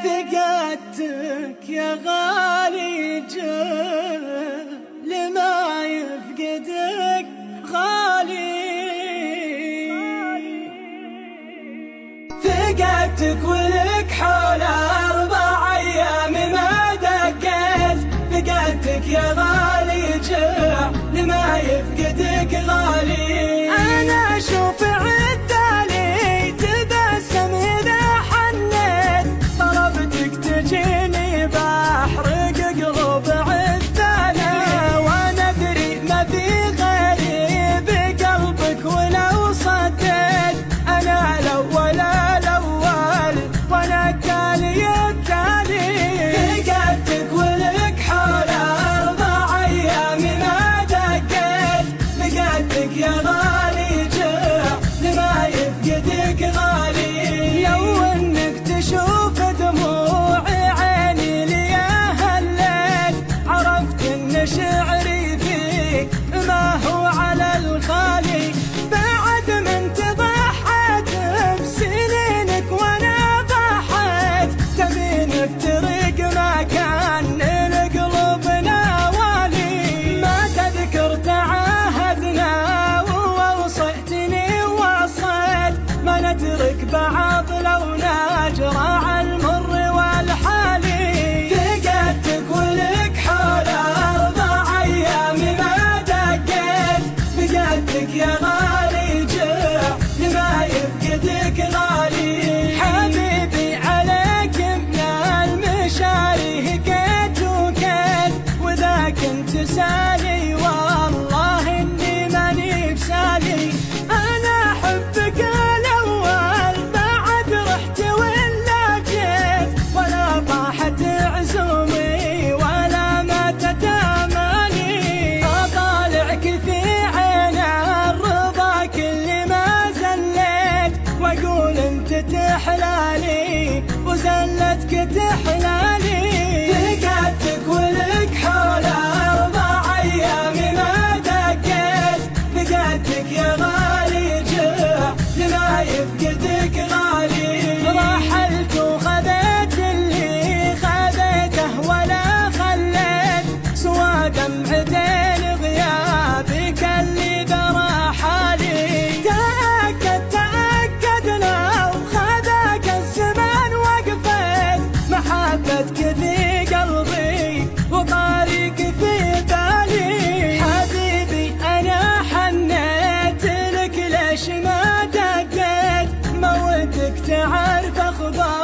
فقدتك يا غالي جل ما يفقدك غالي. فقدتك ولك حول 4 أيام ما دقيت. فقدتك يا غالي جل ما يفقدك غالي. أنا أشوف عدالي تبسم إذا حنيت. طلبتك تجيني بحرق قلوب عدالي. وأنا أدري ما في غيري بقلبك ولو صديت. أنا الأول الأول وأنا التالي التالي. فقدتك ولك حول 4 أيام ما دقيت. فقدتك يا غالي جل ما يفقدك غالي. لو انك تشوف دموع عيني لي هليت. عرفت ان شعري فيك ما هو على الخالي. بعد من تضحيت بسنينك وانا ضحيت. تبي نفترق ما كان لقلوبنا والي. ما تذكر تعاهدنا ووصيتني ووصيت. ما نترك بعض لو نجرع المر والحالي. فقدتك ولك حول 4 أيام ما دقيت. فقدتك يا غالي جل ما يفقدك غالي. حبيبي عليك من المشاري هكيت وكيت. وإذا كنت سالي والله إني ماني بسالي. أنا أحبك الأول بعد رحت ولا جيت. ولا طاحت عزومي ولا ماتت آمالي. أطالعك في عين الرضا كل ما زليت. وأقول أنت تحلالي وزلتك تحلالي. فقدتك ولك حول 4 أيام ما دقيت. فقدتك يا غالي جل ما يفقدك غالي. رحلت وخذيت اللي خذيته ولا خليت. سوى دمعتين غيابك اللي درى حالي. تأكد لو خذاك الزمان وقفت. محبتك في قلبي وطاريك في بالي. حبيبي أنا حنيت لك ليش ما دقيت. ما ودك تعرف أخبار